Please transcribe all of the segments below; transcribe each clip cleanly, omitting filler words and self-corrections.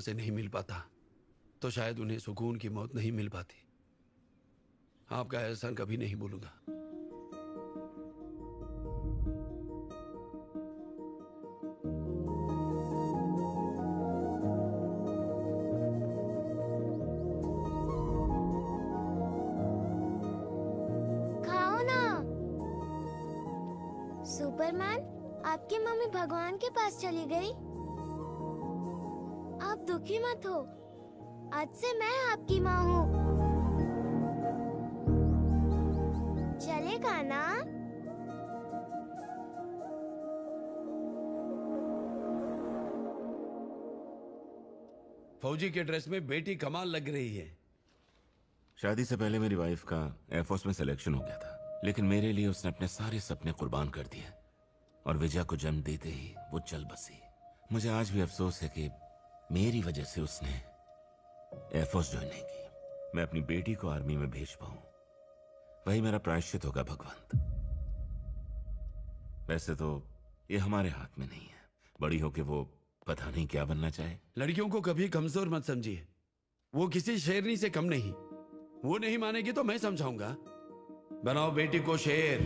से नहीं मिल पाता तो शायद उन्हें सुकून की मौत नहीं मिल पाती। आपका एहसान कभी नहीं भूलूंगा। खाओ ना। सुपरमैन, आपकी मम्मी भगवान के पास चली गई। आप दुखी मत हो, आज से मैं आपकी माँ हूँ। चलेगा ना? फौजी के ड्रेस में बेटी कमाल लग रही है। शादी से पहले मेरी वाइफ का एयरफोर्स में सिलेक्शन हो गया था, लेकिन मेरे लिए उसने अपने सारे सपने कुर्बान कर दिए और विजया को जन्म देते ही वो चल बसी। मुझे आज भी अफसोस है कि मेरी वजह से उसने एयरफोर्स ज्वाइन नहीं की। मैं अपनी बेटी को आर्मी में भेज पाऊं, वही मेरा प्रायश्चित होगा भगवंत। वैसे तो ये हमारे हाथ में नहीं है, बड़ी होके वो पता नहीं क्या बनना चाहे। लड़कियों को कभी कमजोर मत समझिए, वो किसी शेरनी से कम नहीं। वो नहीं मानेगी तो मैं समझाऊंगा। बनाओ बेटी को शेर।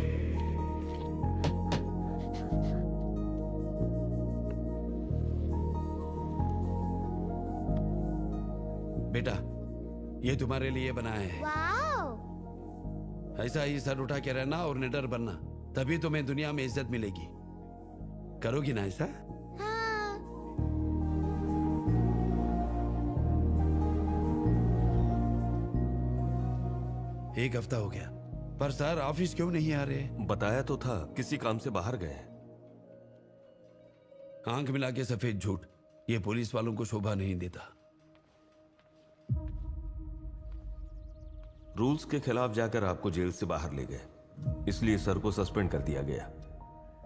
बेटा, ये तुम्हारे लिए बनाया है। वाओ! ऐसा ही सर उठा के रहना और निडर बनना, तभी तुम्हें दुनिया में इज्जत मिलेगी। करोगी ना ऐसा? हाँ। एक हफ्ता हो गया, पर सर ऑफिस क्यों नहीं आ रहे? बताया तो था, किसी काम से बाहर गए। आंख मिला के सफेद झूठ, ये पुलिस वालों को शोभा नहीं देता। रूल्स के खिलाफ जाकर आपको जेल से बाहर ले गए, इसलिए सर को सस्पेंड कर दिया गया।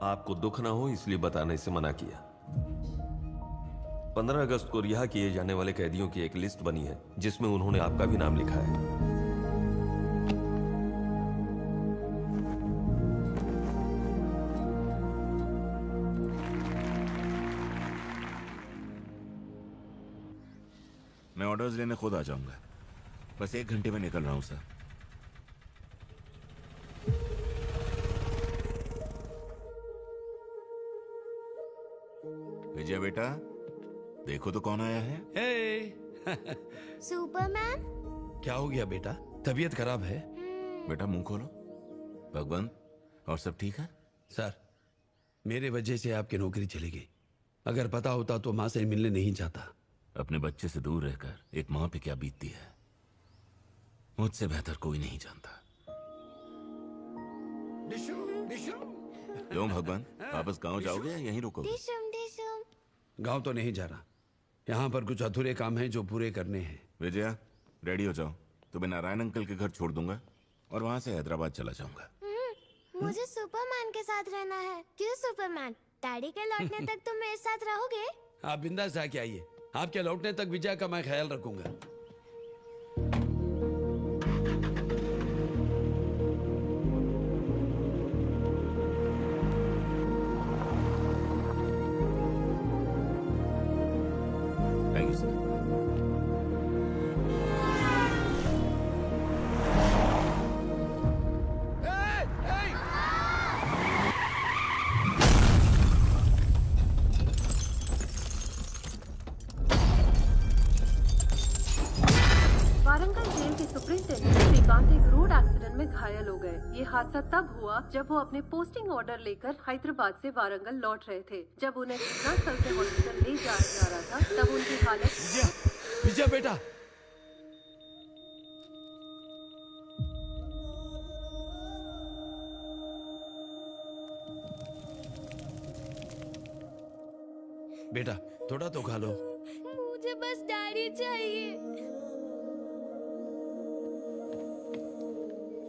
आपको दुख ना हो इसलिए बताने से मना किया। 15 अगस्त को रिहा किए जाने वाले कैदियों की एक लिस्ट बनी है जिसमें उन्होंने आपका भी नाम लिखा है। मैं ऑर्डर्स लेने खुद आ जाऊंगा, बस 1 घंटे में निकल रहा हूं सर। विजय बेटा, देखो तो कौन आया है। सुपरमैन? क्या हो गया बेटा, तबीयत खराब है? बेटा मुंह खोलो। भगवंत, और सब ठीक है? सर, मेरे वजह से आपकी नौकरी चली गई। अगर पता होता तो माँ से मिलने नहीं जाता। अपने बच्चे से दूर रहकर एक माँ पे क्या बीतती है, मुझसे बेहतर कोई नहीं जानता। क्यों भगवान, वापस गांव जाओगे या यहीं रुकोगे? डिशुम डिशुम। गांव तो नहीं जा रहा, यहाँ पर कुछ अधूरे काम हैं जो पूरे करने हैं। विजया, रेडी हो जाओ, तुम्हें नारायण अंकल के घर छोड़ दूंगा और वहां से हैदराबाद चला जाऊंगा। मुझे सुपरमैन के साथ रहना है। क्यों सुपरमैन? डैडी के लौटने तक तुम मेरे साथ रहोगे? आप बिंदास जाके आइए, आपके लौटने तक विजय का मैं ख्याल रखूंगा। Thank you sir. Warangal jail के सुपरिंटेंडेंट श्रीकांत एक रोड एक्सीडेंट में घायल हो गए। ये हादसा तब हुआ जब वो अपने पोस्टिंग ऑर्डर लेकर हैदराबाद से वारंगल लौट रहे थे। जब उन्हें घटनास्थल से हॉस्पिटल ले जाया जा रहा था तब उनकी हालत। विजय बेटा, बेटा थोड़ा तो खा लो। मुझे बस डैडी चाहिए।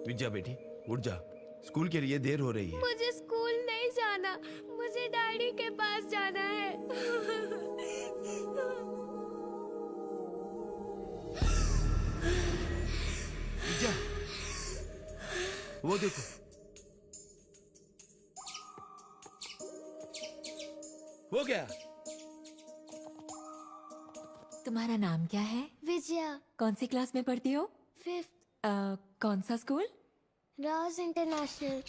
विजया बेटी उठ जा, स्कूल के लिए देर हो रही है। मुझे स्कूल नहीं जाना, मुझे डैडी के पास जाना है। विजया, वो देखो, वो क्या? तुम्हारा नाम क्या है? विजया, कौन सी क्लास में पढ़ती हो? 5th, कौन सा स्कूल? Ross international.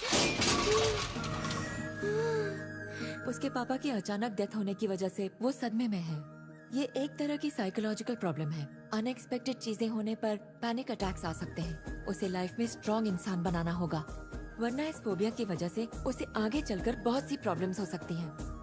उसके पापा की अचानक डेथ होने की वजह से वो सदमे में है। ये एक तरह की साइकोलॉजिकल प्रॉब्लम है। अनएक्सपेक्टेड चीजें होने पर पैनिक अटैक्स आ सकते हैं। उसे लाइफ में स्ट्रॉन्ग इंसान बनाना होगा, वरना इस फोबिया की वजह से उसे आगे चलकर बहुत सी प्रॉब्लम्स हो सकती हैं।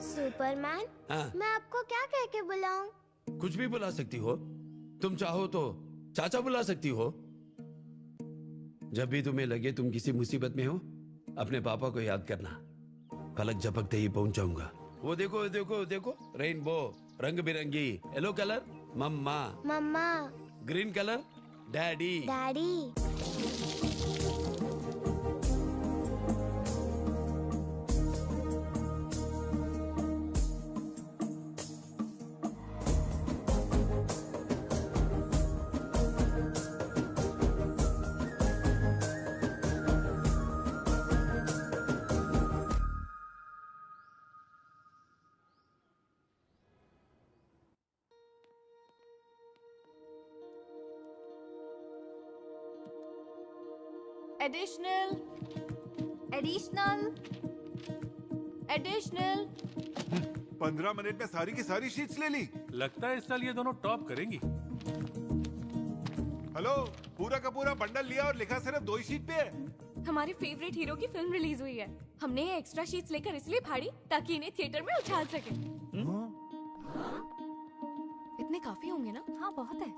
सुपरमैन, हाँ। मैं आपको क्या कह के बुलाऊं? कुछ भी बुला सकती हो। तुम चाहो तो चाचा बुला सकती हो। जब भी तुम्हें लगे तुम किसी मुसीबत में हो, अपने पापा को याद करना। पलक झपकते ही पहुंच जाऊंगा। वो देखो देखो देखो, रेनबो, रंग बिरंगी। Yellow colour mama, mama, green colour daddy. Daddy. Additional, additional, additional. 15 minute में सारी की सारी शीट्स ले ली। लगता है इस साल ये दोनों टॉप करेंगी। हेलो, पूरा का पूरा बंडल लिया और लिखा सिर्फ 2 ही शीट पे है। हमारे फेवरेट हीरो की फिल्म रिलीज हुई है। हमने ये एक्स्ट्रा शीट्स लेकर इसलिए फाड़ी ताकि इन्हें थिएटर में उछाल सके। इतने काफी होंगे ना? हाँ, बहुत है।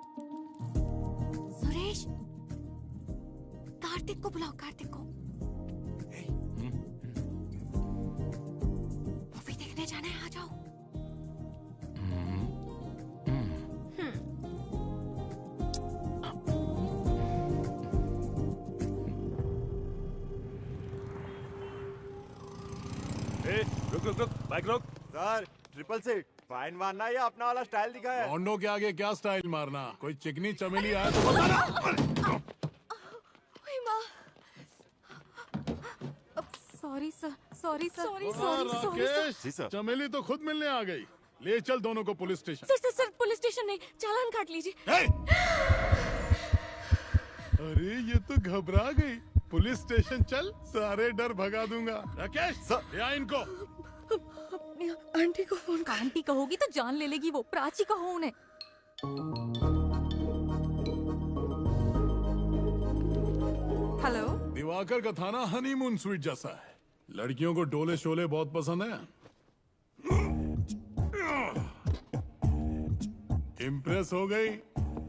सुरेश, कार्तिक को बुलाओ, कार्तिक को। मूवी देखने जाना है, आ जाओ। रुक रुक रुक, बाइक रोक। सर, ट्रिपल सीट फाइन मारना या अपना वाला स्टाइल दिखाया? होंडो के आगे क्या स्टाइल मारना? कोई चिकनी चमेली आया तो बताना। Sorry sir, sorry sir, sorry Rakesh, जी सर। चमेली तो खुद मिलने आ गई। ले चल दोनों को police station. Sir, sir, sir, police station नहीं, चालान काट लीजिए। अरे ये तो घबरा गई। पुलिस स्टेशन चल, सारे डर भगा दूंगा। राकेश सर, या इनको। अपनी आंटी को फोन कर। आंटी कहोगी तो जान ले लेगी वो। प्राची कहो उन्हें। हेलो। दिवाकर का थाना हनीमून स्वीट जैसा है। लड़कियों को डोले शोले बहुत पसंद है। इम्प्रेस हो गई?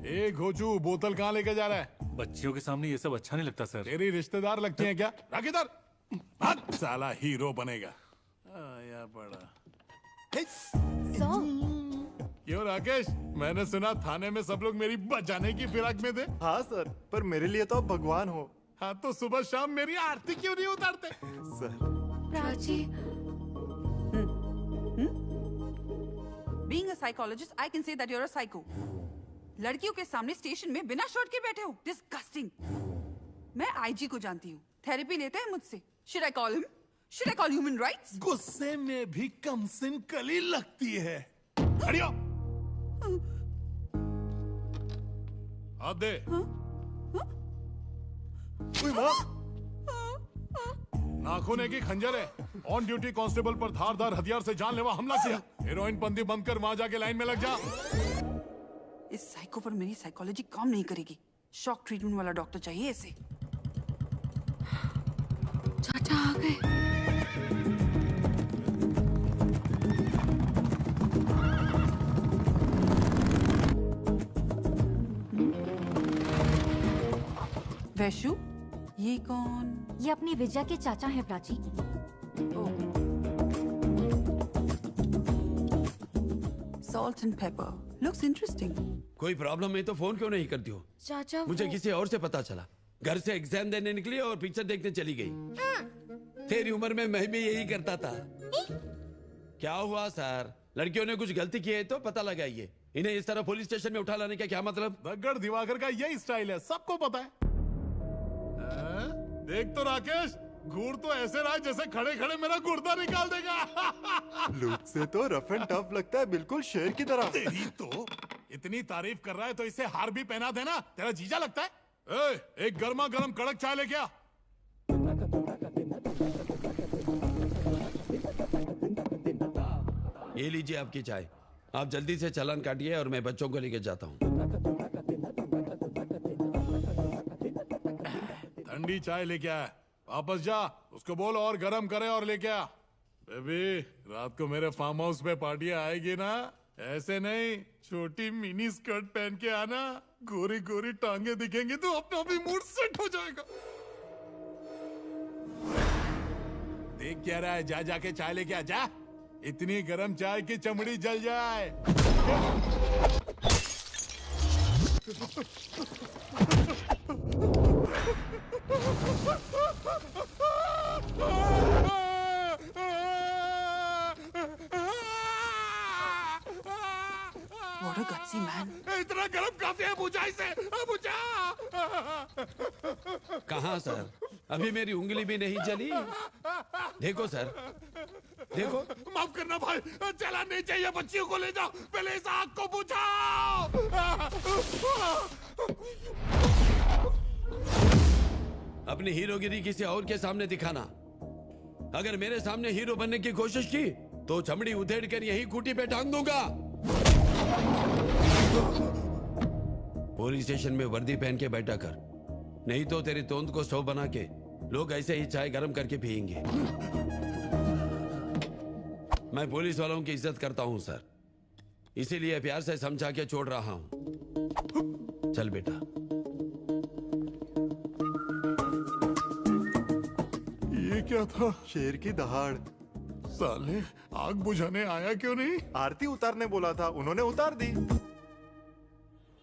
ए घोचू, बोतल कहाँ लेके जा रहा है? बच्चियों के सामने ये सब अच्छा नहीं लगता सर। तेरी रिश्तेदार लगती हैं क्या? रख इधर। भाग, साला हीरो बनेगा। आया बड़ा। क्यों राकेश, मैंने सुना थाने में सब लोग मेरी बचाने की फिराक में थे। हाँ सर, पर मेरे लिए तो आप भगवान हो। हाँ तो सुबह शाम मेरी आरती क्यों नहीं उतारते? Sir, Prachi. Being a psychologist, I can say that you're a psycho. लड़कियों के सामने स्टेशन में बिना शर्ट के बैठे हो। Disgusting. मैं आईजी को जानती हूँ। थेरेपी लेते हैं मुझसे। Should I call him? Should I call human rights? गुस्से में भी कमसिन कली लगती है। खड़ियो। हाथ दे। नाखून की खंजर है। ऑन ड्यूटी कांस्टेबल पर धारदार हथियार से जानलेवा हमला किया। हेरोइन पंदी बंद कर वहां जाके लाइन में लग जा। इस साइको पर मेरी साइकोलॉजी काम नहीं करेगी। शॉक ट्रीटमेंट वाला डॉक्टर चाहिए इसे। चाचा आ गए। वैशु, ये कौन? ये अपनी विजया के चाचा हैं Prachi. Salt and pepper. Looks interesting. कोई प्रॉब्लम है तो फोन क्यों नहीं करती हो? चाचा मुझे किसी और से पता चला। घर से एग्जाम देने निकली और पिक्चर देखने चली गई। तेरी उम्र में मैं भी यही करता था। क्या हुआ सर? लड़कियों ने कुछ गलती की है तो पता लगाइए। इन्हें इस तरह पुलिस स्टेशन में उठा लाने का क्या मतलब? रगड़ दिवाकर का यही स्टाइल है, सबको पता है। देख तो राकेश, घूर तो ऐसे रहा जैसे खड़े खड़े मेरा गुर्दा निकाल देगा। लुक से तो रफ एंड टफ लगता है, बिल्कुल शेर की तरह। तेरी तो इतनी तारीफ कर रहा है तो इसे हार भी पहना देना। तेरा जीजा लगता है। एक गर्मा गर्म कड़क चाय लेके आ। ये लीजिए आपकी चाय। आप जल्दी से चालान काटिए और मैं बच्चों को लेके जाता हूँ। ठंडी चाय लेके आया, वापस जा, उसको बोल और गरम करे और लेके आ। बेबी, रात को मेरे फार्म हाउस पे पार्टियां आएगी ना? ऐसे नहीं, छोटी मिनी स्कर्ट पहन के आना, गोरी गोरी टांगे दिखेंगी तो अपना भी मूड सेट हो जाएगा। देख क्या रहा है, जा जाके चाय लेके आ जा। इतनी गरम चाय की चमड़ी जल जाए। What a gutsy man. इतना गरम काफी है, बुझा इसे, बुझा। कहाँ सर? अभी मेरी उंगली भी नहीं जली। देखो सर, देखो। माफ करना भाई, चला नहीं चाहिए, बच्चियों को ले जाओ, पहले इस आग को बुझाओ। अपनी हीरोगिरी किसी और के सामने दिखाना। अगर मेरे सामने हीरो बनने की कोशिश की तो चमड़ी उधेड़ कर यही खूंटी पे टांग दूंगा। पुलिस स्टेशन में वर्दी पहन के बैठा कर, नहीं तो तेरी तोंद को स्टोव बना के लोग ऐसे ही चाय गरम करके पियेंगे। मैं पुलिस वालों की इज्जत करता हूं सर, इसीलिए प्यार से समझा के छोड़ रहा हूं। चल बेटा। ये क्या था? शेर की दहाड़। साले, आग बुझाने आया क्यों नहीं? आरती उतारने बोला था, उन्होंने उतार दी।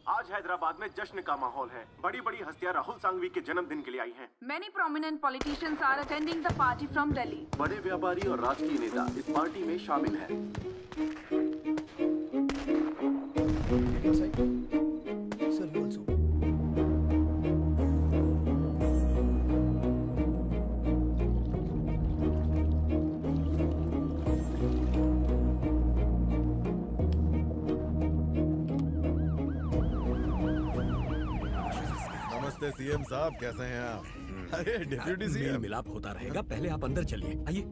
आज हैदराबाद में जश्न का माहौल है। बड़ी बड़ी हस्तियां राहुल सांघवी के जन्मदिन के लिए आई हैं। Many prominent politicians are attending the party from Delhi. बड़े व्यापारी और राजकीय नेता इस पार्टी में शामिल हैं। नमस्ते सीएम साहब, कैसे हैं आप? अरे डिप्यूटी मेल सीएम। मिलाप होता रहेगा, पहले आप अंदर चलिए। आइए।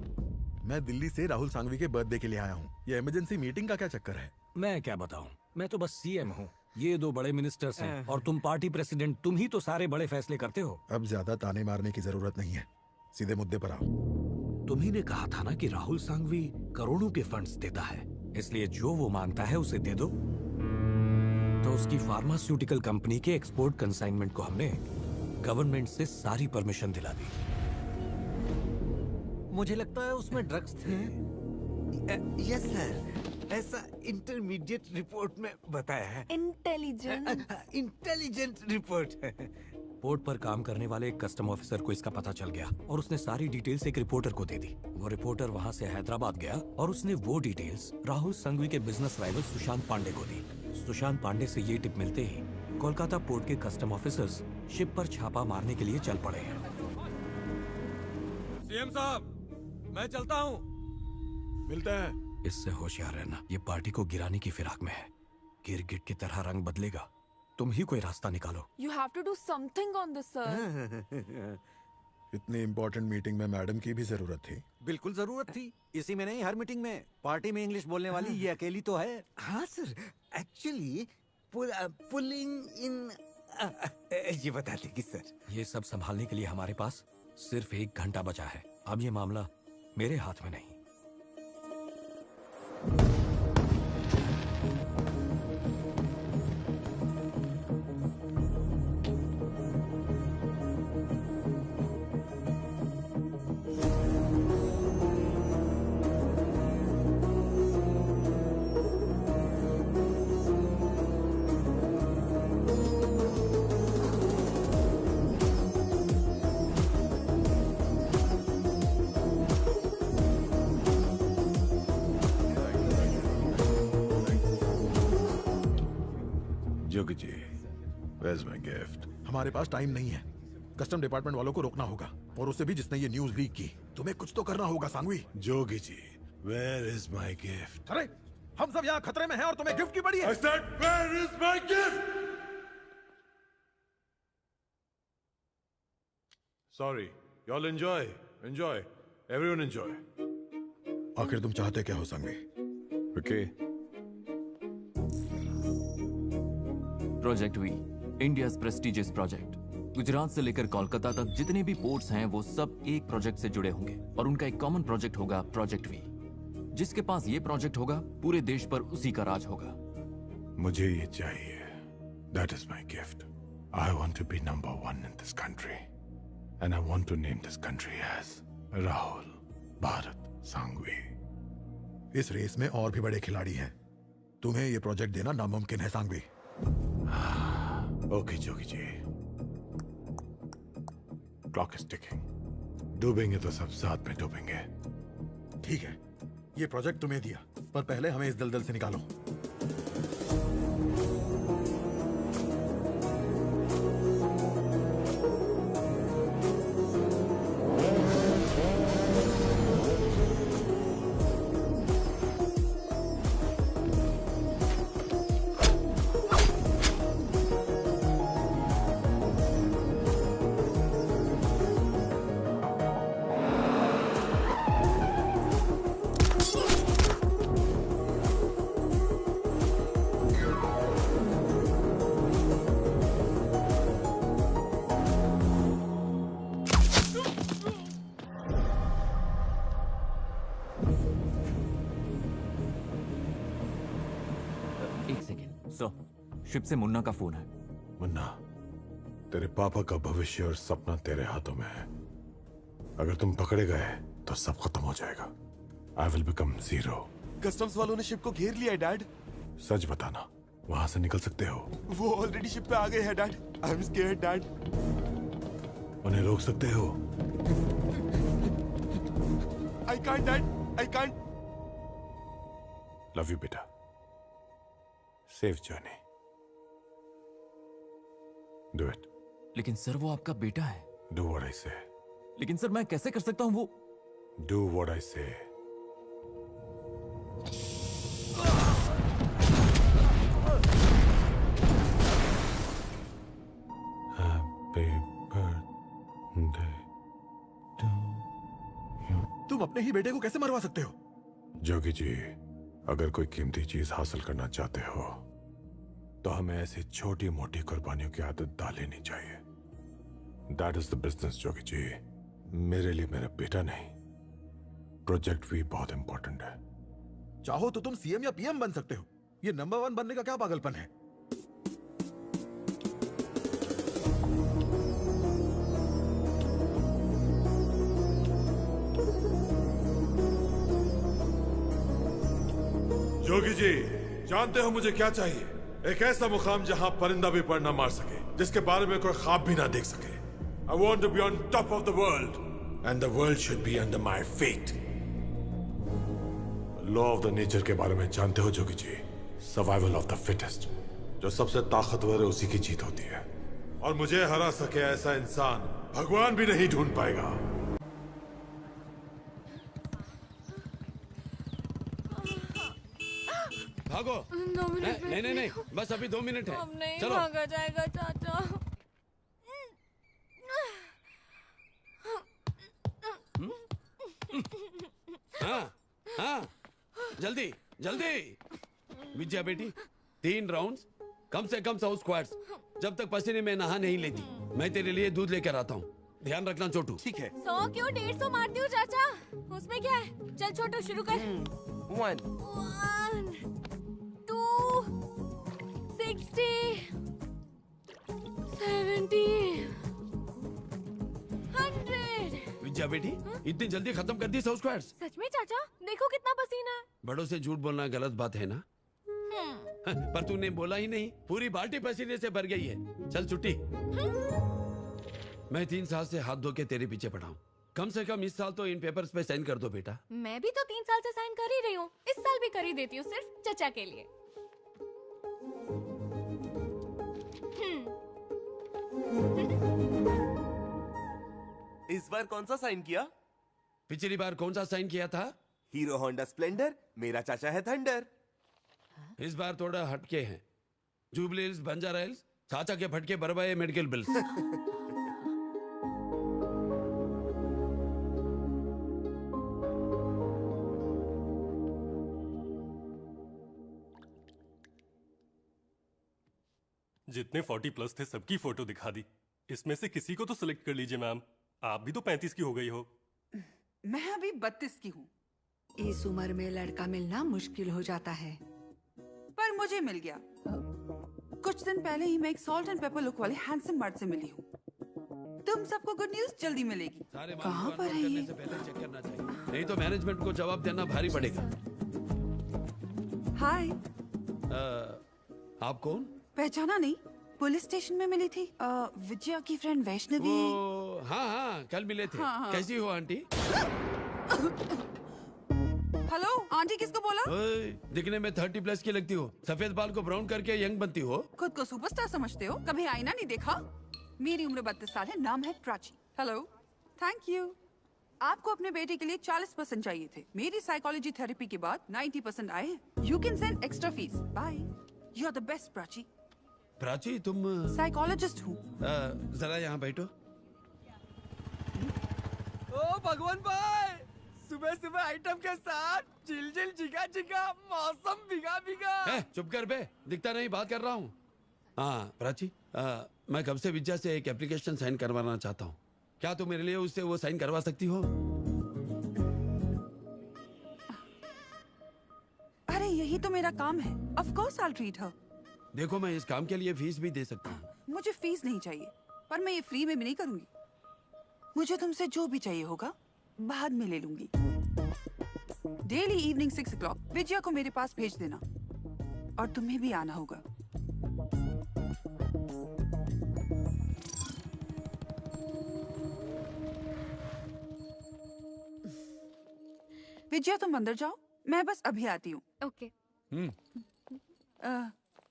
मैं दिल्ली से राहुल सांघवी के बर्थडे के लिए आया हूँ। ये इमरजेंसी मीटिंग का क्या चक्कर है? मैं क्या बताऊं, मैं तो बस सीएम हूँ। ये दो बड़े मिनिस्टर्स हैं और तुम पार्टी प्रेसिडेंट, तुम ही तो सारे बड़े फैसले करते हो। अब ज्यादा ताने मारने की जरूरत नहीं है, सीधे मुद्दे पर आओ। तुम्ही ने कहा था ना कि राहुल सांघवी करोड़ों के फंड्स देता है, इसलिए जो वो मांगता है उसे दे दो। तो उसकी फार्मास्यूटिकल कंपनी के एक्सपोर्ट कंसाइनमेंट को हमने गवर्नमेंट से सारी परमिशन दिला दी। मुझे लगता है उसमें ड्रग्स थे। यस सर, ऐसा इंटरमीडिएट रिपोर्ट में बताया है। Intelligent report. पोर्ट पर काम करने वाले एक कस्टम ऑफिसर को इसका पता चल गया और उसने सारी डिटेल्स एक रिपोर्टर को दे दी। वो रिपोर्टर वहाँ से हैदराबाद गया और उसने वो डिटेल्स राहुल सांघवी के बिजनेस राइवल सुशांत पांडे को दी। सुशांत पांडे से ये टिप मिलते ही कोलकाता पोर्ट के कस्टम ऑफिसर्स शिप पर छापा मारने के लिए चल पड़े हैं। सीएम साहब, मैं चलता हूँ। मिलते हैं। इससे होशियार रहना, ये पार्टी को गिराने की फिराक में है। गिरगिट की तरह रंग बदलेगा, तुम ही कोई रास्ता निकालो। You have to do something on this, sir. इतनी इम्पोर्टेंट मीटिंग में मैडम की भी जरूरत थी। बिल्कुल जरूरत थी, इसी में नहीं हर मीटिंग में। पार्टी में इंग्लिश बोलने वाली ये अकेली तो है। हाँ सर, एक्चुअली पुलिंग इन ये बता देगी सर। ये सब संभालने के लिए हमारे पास सिर्फ 1 घंटा बचा है। अब ये मामला मेरे हाथ में नहीं। Where's my gift? हमारे पास टाइम नहीं है। कस्टम डिपार्टमेंट वालों को रोकना होगा और उससे भी जिसने ये न्यूज़ लीक की। तुम्हें कुछ तो करना होगा Sangvi. Jogi ji, where is my gift? अरे हम सब यहाँ खतरे में हैं और तुम्हें गिफ्ट की पड़ी है। I said, where is my gift? Sorry, y'all enjoy, everyone enjoy. आखिर तुम चाहते क्या हो Sanghvi? Okay. Project V, India's prestigious project. Gujarat से लेकर कोलकाता तक जितने भी पोर्ट्स हैं वो सब एक प्रोजेक्ट से जुड़े होंगे और उनका एक कॉमन प्रोजेक्ट होगा, प्रोजेक्ट वी। जिसके पास ये प्रोजेक्ट होगा पूरे देश पर उसी का राज होगा। मुझे ये चाहिए। That is my gift. I want to be number one in this country. And I want to name this country as Rahul Bharat Sanghvi. इस रेस में और भी बड़े खिलाड़ी हैं। तुम्हें ये प्रोजेक्ट देना नामुमकिन है Sanghvi. Okay Jogi ji, clock is ticking. डूबेंगे तो सब साथ में डूबेंगे। ठीक है, ये प्रोजेक्ट तुम्हें दिया, पर पहले हमें इस दलदल से निकालो। शिप से मुन्ना का फोन है। मुन्ना, तेरे पापा का भविष्य और सपना तेरे हाथों में है। अगर तुम पकड़े गए तो सब खत्म हो जाएगा। I will become zero. Customs वालों ने शिप को घेर लिया है डैड। सच बताना, वहां से निकल सकते हो? वो ऑलरेडी शिप पे आ गए हैं dad. I am scared dad. उन्हें रोक सकते हो? I can't dad, I can't. Love you बेटा। Safe journey. Do it. लेकिन सर वो आपका बेटा है। डू व्हाट आई से। लेकिन सर मैं कैसे कर सकता हूँ वो? Do what I say. Happy birthday to you. तुम अपने ही बेटे को कैसे मरवा सकते हो? जोगी जी, अगर कोई कीमती चीज हासिल करना चाहते हो तो हमें ऐसी छोटी मोटी कुर्बानियों की आदत डाल लेनी चाहिए। That is the business Jogi ji. मेरे लिए मेरा बेटा नहीं, प्रोजेक्ट भी बहुत इंपॉर्टेंट है। चाहो तो तुम सीएम या पीएम बन सकते हो। ये नंबर 1 बनने का क्या पागलपन है? जोगी जी, जानते हो मुझे क्या चाहिए? एक ऐसा मुकाम जहां परिंदा भी पर ना मार सके, जिसके बारे में कोई ख्वाब भी ना देख सके। I want to be on top of the world, and the world should be under my feet. Law of the nature के बारे में जानते हो Jogi ji? Survival of the fittest. जो सबसे ताकतवर है उसी की जीत होती है, और मुझे हरा सके ऐसा इंसान भगवान भी नहीं ढूंढ पाएगा। भागो। 2 मिनट। नहीं, बस अभी 2 मिनट है। अब नहीं चलो। भागा जाएगा चाचा। हाँ, जल्दी जल्दी। विजया बेटी, 3 राउंड्स, कम से कम 100 स्क्वाट्स। जब तक पसीने में नहा नहीं लेती, मैं तेरे लिए दूध लेकर आता हूँ। ध्यान रखना छोटू। ठीक है। 100 क्यों 150 मारती हूँ चाचा? उसमें क्या है? चल छोटू शुरू कर। 1 2 60 70 100। विजया बेटी, इतनी जल्दी खत्म कर दी 100 स्क्वाट्स? सच में चाचा, देखो कितना पसीना है। बड़ों से झूठ बोलना गलत बात है ना? पर तूने बोला ही नहीं, पूरी बाल्टी पसीने से भर गई है। चल छुट्टी। मैं 3 साल से हाथ धो के तेरे पीछे पड़ा हूँ। कम से कम इस साल तो इन पेपर्स पे साइन कर दो बेटा। मैं भी तो 3 साल से साइन कर ही रही हूँ। इस साल भी कर ही देती हूँ, सिर्फ चचा के लिए। इस बार कौन सा साइन किया? पिछली बार कौन सा साइन किया था? Hero Honda Splendor. मेरा चाचा है थंडर। इस बार थोड़ा हटके हैं। जुबली हिल्स, बंजारा हिल्स, चाचा के फटके बरबाए मेडिकल बिल्स। जितने 40 प्लस थे सबकी फोटो दिखा दी। इसमें से किसी को तो सिलेक्ट कर लीजिए मैम। आप भी तो 35 की हो गई हो। मैं अभी 32 की हूँ। इस उम्र में लड़का मिलना मुश्किल हो जाता है, पर मुझे मिल गया। कुछ दिन पहले ही मैं एक सॉल्ट एंड पेपर लुक वाले हैंडसम मर्द से मिली हूँ। तुम सबको गुड न्यूज जल्दी मिलेगी। कहाँ पर है ये? से पहले चेक करना चाहिए, नहीं तो मैनेजमेंट को जवाब देना भारी पड़ेगा। हाय। आप कौन? पहचाना नहीं? पुलिस स्टेशन में मिली थी। विजया की फ्रेंड वैष्णवी। हाँ हाँ, कल मिले थे। हाँ। कैसी हो आंटी? हेलो, आंटी किसको बोला? दिखने में 30 प्लस की लगती हो। सफेद बाल को ब्राउन करके यंग बनती हो। खुद को सुपरस्टार समझते हो? कभी आईना नहीं देखा? मेरी उम्र 32 साल है, नाम है प्राची। Hello, thank you. आपको अपने बेटे के लिए 40% चाहिए थे। मेरी साइकोलॉजी थेरेपी के बाद 90% आए हैं। You can send extra fees. Bye. You are the best Prachi. Prachi, तुम साइकोलॉजिस्ट हूँ। जरा यहाँ बैठो। ओ भगवान भाई, सुबह सुबह आइटम के साथ चिल चिल चिका चिका, मौसम भिगा भिगा। चुप कर बे, दिखता नहीं, बात कर रहा हूँ। हाँ प्राची, मैं कब से विद्या से एक एप्लीकेशन साइन करवाना चाहता हूँ। क्या तुम मेरे लिए उससे वो साइन करवा सकती हो? अरे यही तो मेरा काम है। Of course I will treat her. देखो, मैं इस काम के लिए फीस भी दे सकता हूँ। मुझे फीस नहीं चाहिए, पर मैं ये फ्री में भी नहीं करूंगी। मुझे तुमसे जो भी चाहिए होगा बाद में ले लूंगी। डेली इवनिंग 6 o'clock विजया को मेरे पास भेज देना, और तुम्हें भी आना होगा। विजया तुम अंदर जाओ, मैं बस अभी आती हूँ। ओके।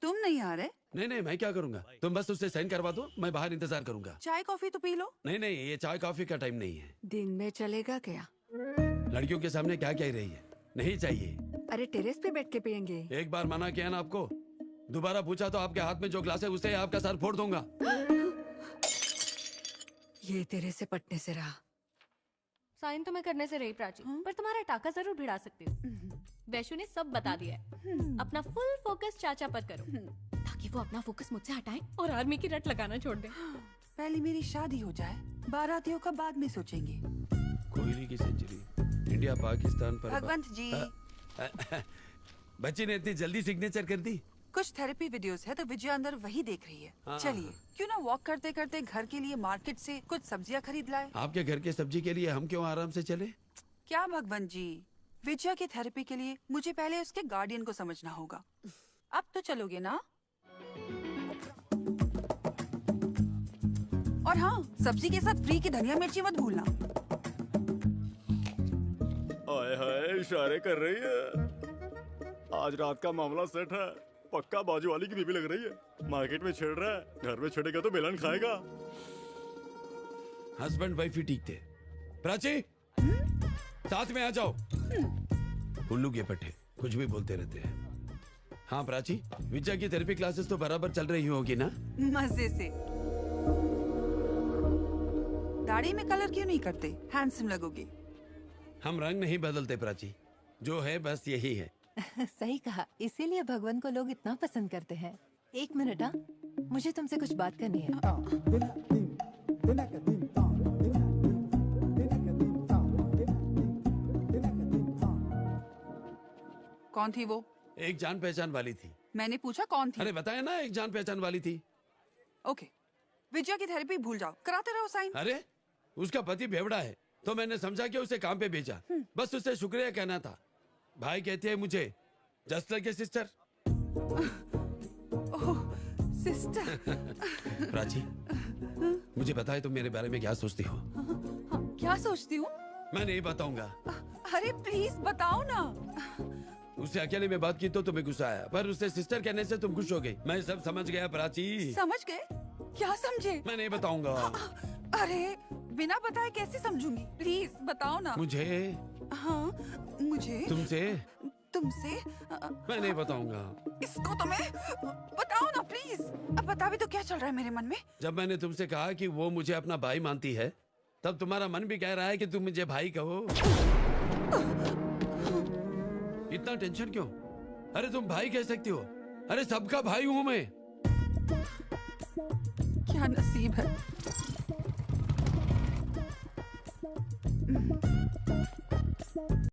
तुम नहीं आ रहे? नहीं नहीं, मैं क्या करूंगा? तुम बस उससे साइन करवा दो, मैं बाहर इंतजार करूंगा। चाय कॉफी तो पी लो। नहीं नहीं, ये चाय कॉफी का टाइम नहीं है। दिन में चलेगा क्या? लड़कियों के सामने क्या कह रही है? नहीं चाहिए। अरे टेरेस पे बैठ के पियेंगे। एक बार मना किया ना आपको, दोबारा पूछा तो आपके हाथ में जो ग्लास है उससे आपका सर फोड़ दूंगा। ये तेरे से पटने से रहा। साइन तो मैं करने से रही प्राची, पर तुम्हारा टाका जरूर भिड़ा सकती हूँ। वैशु ने सब बता दिया है। अपना फुल फोकस चाचा पर करो, ताकि वो अपना फोकस मुझसे हटाए और आर्मी की रट लगाना छोड़ दे। पहले मेरी शादी हो जाए, बारातियों का बाद में सोचेंगे। कोहली की सेंचुरी, इंडिया पाकिस्तान पर। भगवंत जी। बच्ची ने इतनी जल्दी सिग्नेचर कर दी। कुछ थेरेपी वीडियोस है तो विजया अंदर वही देख रही है। हाँ। चलिए, क्यों ना वॉक करते करते घर के लिए मार्केट से कुछ सब्जियां खरीद लाए। आपके घर के सब्जी के लिए हम क्यों आराम से चले? क्या भगवंत जी, विजया की थेरेपी के लिए मुझे पहले उसके गार्डियन को समझना होगा। अब तो चलोगे ना? और हाँ, सब्जी के साथ फ्री की धनिया मिर्ची मत भूलना। हाय हाय, इशारे कर रही है। आज रात का मामला सेट है। पक्का बाजू वाली की बीबी लग रही है। मार्केट में छेड़ रहा है, घर में छेड़ेगा तो बेलन खाएगा। हस्बैंड वाइफ ही ठीक थे। प्राची, साथ में आ जाओ। उल्लू के पट्टे कुछ भी बोलते रहते हैं। हाँ प्राची, विजया की थेरेपी क्लासेस तो बराबर चल रही होगी ना? मजे से। दाढ़ी में कलर क्यों नहीं करते? हैंडसम लगोगे। हम रंग नहीं बदलते प्राची, जो है बस यही है। सही कहा, इसीलिए भगवान को लोग इतना पसंद करते हैं। एक मिनट, हाँ, मुझे तुमसे कुछ बात करनी है। कौन थी वो? एक जान पहचान वाली थी। मैंने पूछा कौन थी? अरे बताया ना, एक जान पहचान वाली थी। ओके, विजया की थेरेपी भूल जाओ, कराते रहो साइन। अरे उसका पति बेवड़ा है, तो मैंने समझा कि उसे काम पे भेजा। बस उससे शुक्रिया कहना था। भाई कहते हैं मुझे, just like a sister. Oh, sister. Prachi, मुझे पता है तुम मेरे बारे में क्या सोचती हो। क्या सोचती हूँ? मैं नहीं बताऊंगा। अरे प्लीज बताओ ना। उससे अकेले में बात की तो तुम्हें गुस्सा आया, पर उससे सिस्टर कहने से तुम खुश हो गई। मैं सब समझ गया प्राची। समझ गए? क्या समझे? मैं नहीं बताऊंगा। अरे बिना बताए कैसे समझूंगी? प्लीज बताओ ना। मुझे? हाँ मुझे। तुमसे? तुमसे? मैं नहीं बताऊंगा। इसको तो मैं बताओ ना प्लीज। अब बता भी तो क्या चल रहा है मेरे मन में। जब मैंने तुमसे कहा कि वो मुझे अपना भाई मानती है, तब तुम्हारा मन भी कह रहा है कि तुम मुझे भाई कहो। इतना टेंशन क्यों? अरे तुम भाई कह सकती हो। अरे सबका भाई हूं मैं। क्या नसीब है।